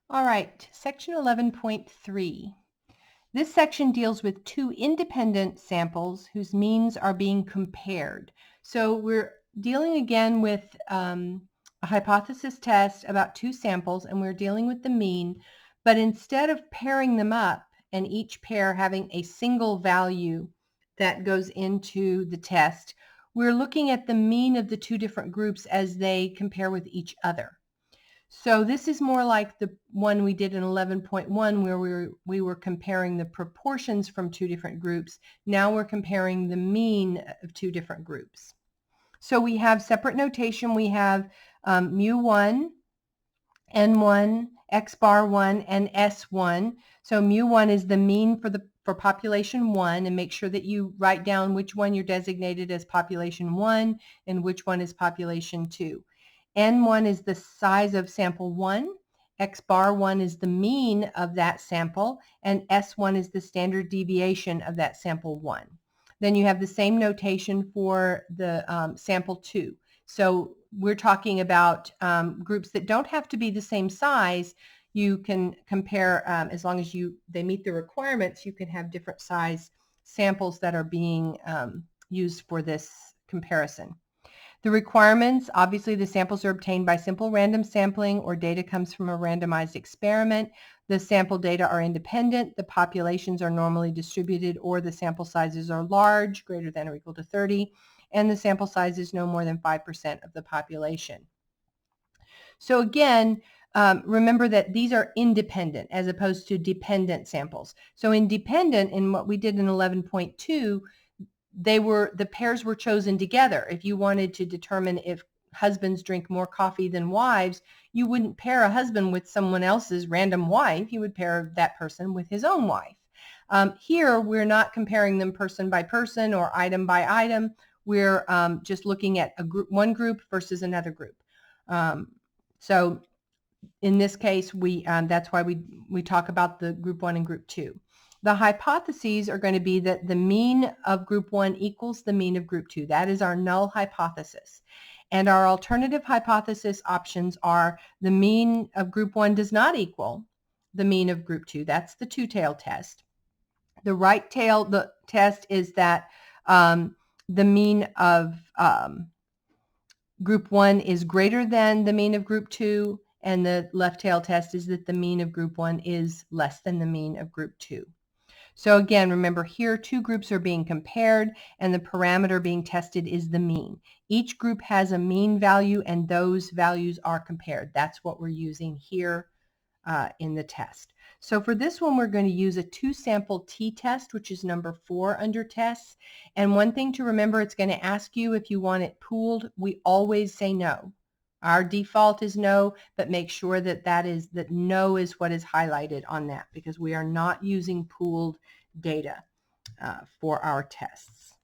All right, section 11.3. This section deals with two independent samples whose means are being compared. So we're dealing again with a hypothesis test about two samples, and we're dealing with the mean, but instead of pairing them up and each pair having a single value that goes into the test, we're looking at the mean of the two different groups as they compare with each other. So this is more like the one we did in 11.1 where we were comparing the proportions from two different groups. Now we're comparing the mean of two different groups. So we have separate notation. We have mu1, n1, x bar 1, and s1. So mu1 is the mean for population 1, and make sure that you write down which one you're designated as population 1 and which one is population 2. N1 is the size of sample 1, x bar 1 is the mean of that sample, and S1 is the standard deviation of that sample 1. Then you have the same notation for the sample 2. So we're talking about groups that don't have to be the same size. You can compare, as long as they meet the requirements, you can have different size samples that are being used for this comparison. The requirements, obviously the samples are obtained by simple random sampling or data comes from a randomized experiment. The sample data are independent. The populations are normally distributed or the sample sizes are large, greater than or equal to 30, and the sample size is no more than 5% of the population. So again, remember that these are independent as opposed to dependent samples. So independent, in what we did in 11.2, the pairs were chosen together. If you wanted to determine if husbands drink more coffee than wives, you wouldn't pair a husband with someone else's random wife. You would pair that person with his own wife. Here, we're not comparing them person by person or item by item. We're just looking at one group versus another group. So in this case, that's why we talk about the group 1 and group 2. The hypotheses are going to be that the mean of group 1 equals the mean of group 2. That is our null hypothesis. And our alternative hypothesis options are the mean of group 1 does not equal the mean of group 2. That's the two-tail test. The right tail the test is that the mean of group 1 is greater than the mean of group 2, and the left tail test is that the mean of group 1 is less than the mean of group 2. So again, remember here, two groups are being compared and the parameter being tested is the mean. Each group has a mean value and those values are compared. That's what we're using here in the test. So for this one, we're going to use a two-sample t-test, which is number 4 under tests. And one thing to remember, it's going to ask you if you want it pooled. We always say no. Our default is no, but make sure that no is what is highlighted on that because we are not using pooled data for our tests.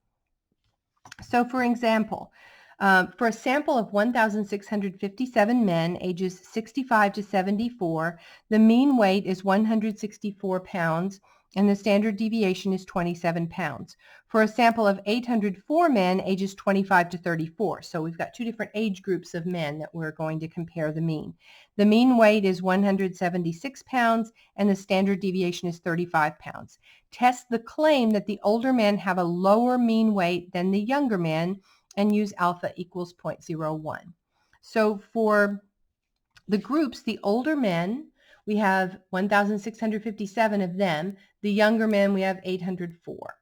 So for example, for a sample of 1,657 men ages 65 to 74, the mean weight is 164 pounds and the standard deviation is 27 pounds. For a sample of 804 men ages 25 to 34, so we've got two different age groups of men that we're going to compare the mean. The mean weight is 176 pounds and the standard deviation is 35 pounds. Test the claim that the older men have a lower mean weight than the younger men and use alpha equals 0.01. So for the groups, the older men, we have 1,657 of them. The younger men, we have 804.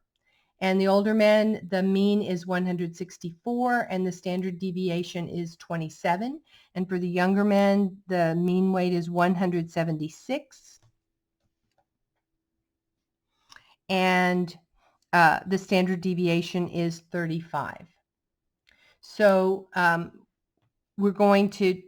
And the older men, the mean is 164 and the standard deviation is 27. And for the younger men, the mean weight is 176. And the standard deviation is 35. So we're going to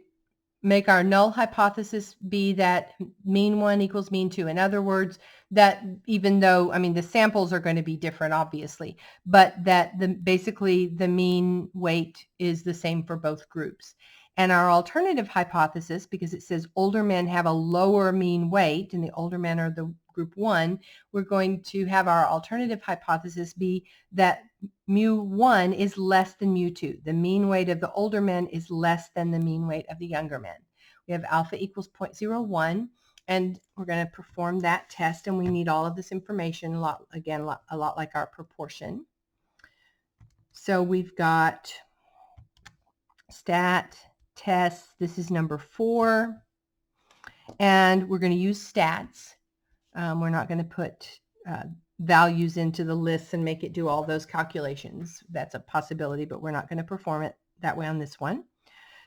make our null hypothesis be that mean 1 equals mean 2. In other words, that even though, the samples are going to be different, obviously, but that basically the mean weight is the same for both groups. And our alternative hypothesis, because it says older men have a lower mean weight, and the older men are the group 1, we're going to have our alternative hypothesis be that mu1 is less than mu2. The mean weight of the older men is less than the mean weight of the younger men. We have alpha equals 0.01, And we're going to perform that test, and we need all of this information, a lot like our proportion. So we've got stat, test, this is number 4, and we're going to use stats. We're not going to put values into the lists and make it do all those calculations. That's a possibility, but we're not going to perform it that way on this one.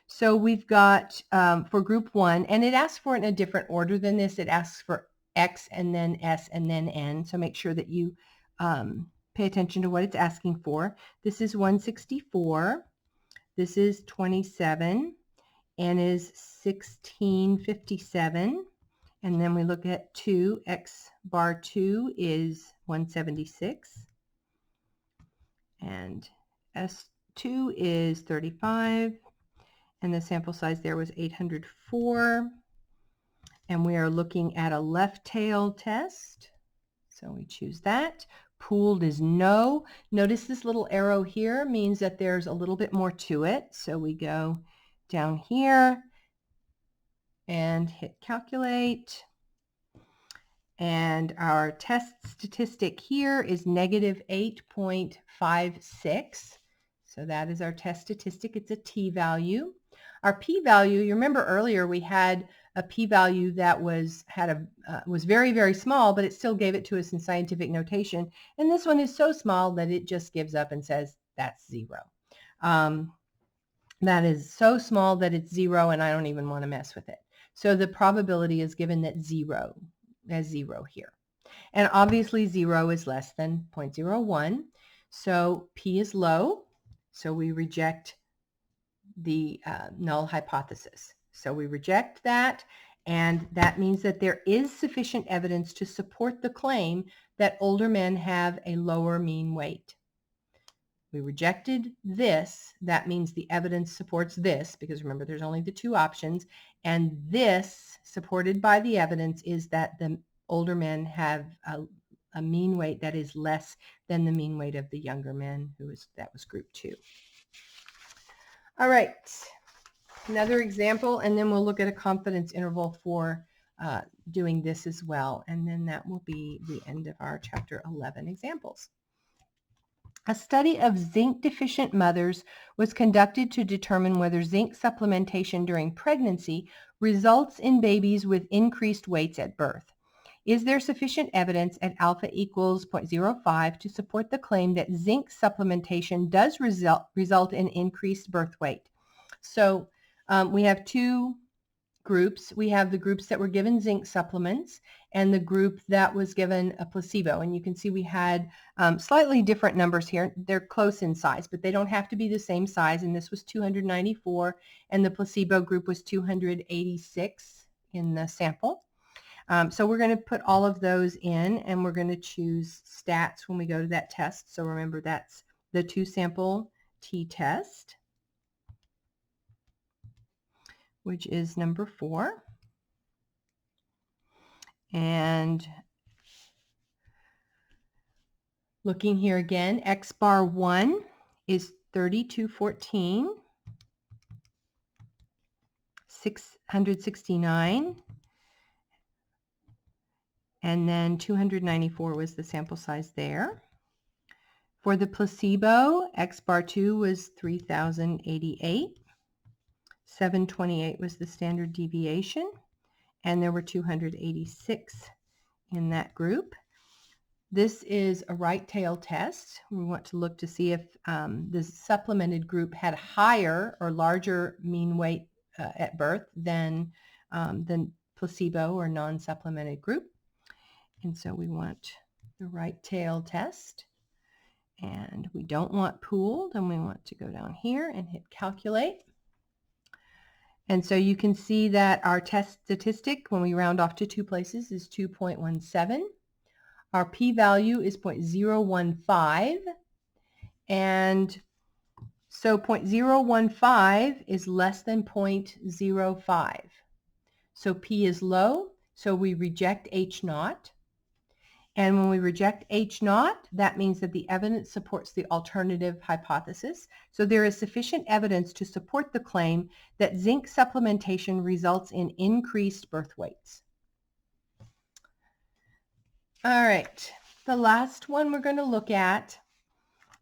So we've got for group 1, and it asks for it in a different order than this. It asks for X and then S and then N. So make sure that you pay attention to what it's asking for. This is 164. This is 27. N is 1657. And then we look at 2. X bar 2 is 176. And S2 is 35. And the sample size there was 804. And we are looking at a left tail test. So we choose that. Pooled is no. Notice this little arrow here means that there's a little bit more to it. So we go down here and hit calculate. And our test statistic here is negative 8.56. So that is our test statistic. It's a t-value. Our p-value, you remember earlier we had a p-value that was very, very small, but it still gave it to us in scientific notation. And this one is so small that it just gives up and says that's 0. That is so small that it's 0, and I don't even want to mess with it. So the probability is given that 0 here. And obviously 0 is less than 0.01. So p is low. So we reject the null hypothesis. So we reject that, and that means that there is sufficient evidence to support the claim that older men have a lower mean weight. We rejected this. That means the evidence supports this, because remember there's only the 2 options, and this, supported by the evidence, is that the older men have a mean weight that is less than the mean weight of the younger men, that was group 2. All right, another example, and then we'll look at a confidence interval for doing this as well, and then that will be the end of our chapter 11 examples. A study of zinc-deficient mothers was conducted to determine whether zinc supplementation during pregnancy results in babies with increased weights at birth. Is there sufficient evidence at alpha equals 0.05 to support the claim that zinc supplementation does result in increased birth weight? So we have 2 groups. We have the groups that were given zinc supplements and the group that was given a placebo. And you can see we had slightly different numbers here. They're close in size, but they don't have to be the same size. And this was 294, and the placebo group was 286 in the sample. So we're going to put all of those in, and we're going to choose stats when we go to that test. So remember, that's the 2-sample t-test, which is number 4. And looking here again, X bar 1 is 3214, 669, and then 294 was the sample size there. For the placebo, X bar 2 was 3088, 728 was the standard deviation, and there were 286 in that group. This is a right tail test. We want to look to see if the supplemented group had higher or larger mean weight at birth than the placebo or non-supplemented group. And so we want the right tail test. And we don't want pooled, and we want to go down here and hit calculate. And so you can see that our test statistic, when we round off to 2 places, is 2.17. Our p-value is 0.015. And so 0.015 is less than 0.05. So p is low, so we reject H0. And when we reject H0, that means that the evidence supports the alternative hypothesis. So there is sufficient evidence to support the claim that zinc supplementation results in increased birth weights. All right, the last one we're going to look at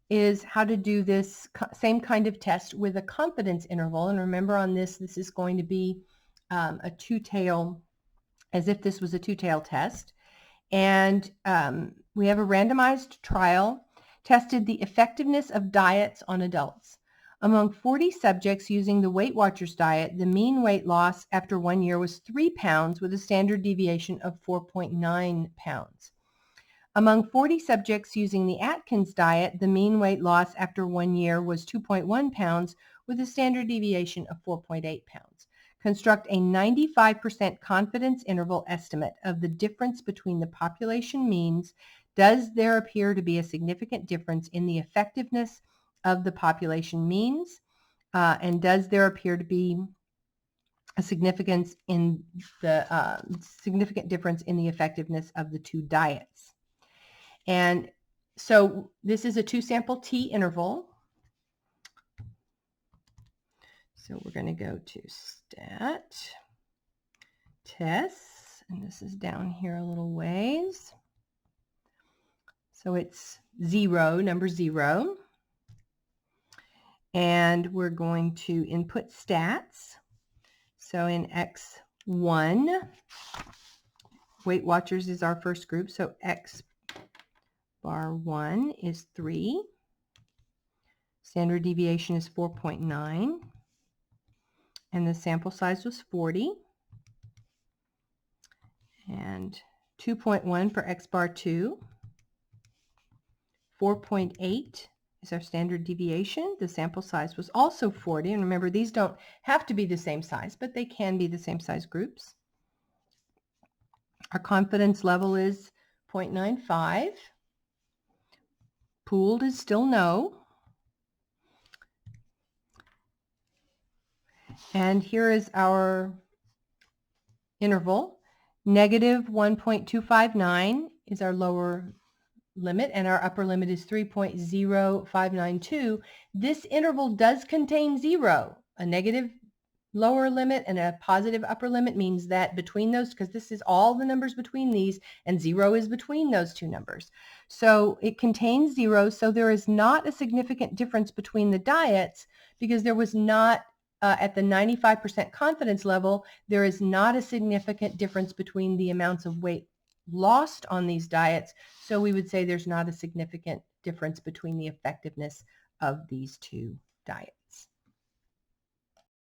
is how to do this same kind of test with a confidence interval. And remember on this is going to be a two-tail, as if this was a two-tail test. And we have a randomized trial, tested the effectiveness of diets on adults. Among 40 subjects using the Weight Watchers diet, the mean weight loss after 1 year was 3 pounds with a standard deviation of 4.9 pounds. Among 40 subjects using the Atkins diet, the mean weight loss after 1 year was 2.1 pounds with a standard deviation of 4.8 pounds. Construct a 95% confidence interval estimate of the difference between the population means. Does there appear to be a significant difference in the effectiveness of the population means? And does there appear to be a significant difference in the effectiveness of the two diets? And so this is a two-sample T interval. So we're going to go to stat, tests, and this is down here a little ways. So it's 0, number 0. And we're going to input stats. So in X1, Weight Watchers is our first group. So X bar 1 is 3. Standard deviation is 4.9. And the sample size was 40. And 2.1 for X bar 2. 4.8 is our standard deviation. The sample size was also 40. And remember, these don't have to be the same size, but they can be the same size groups. Our confidence level is 0.95. Pooled is still no. And here is our interval. Negative 1.259 is our lower limit, and our upper limit is 3.0592. This interval does contain 0. A negative lower limit and a positive upper limit means that between those, because this is all the numbers between these, and 0 is between those two numbers. So it contains 0, so there is not a significant difference between the diets because there was not, at the 95% confidence level, there is not a significant difference between the amounts of weight lost on these diets. So we would say there's not a significant difference between the effectiveness of these two diets.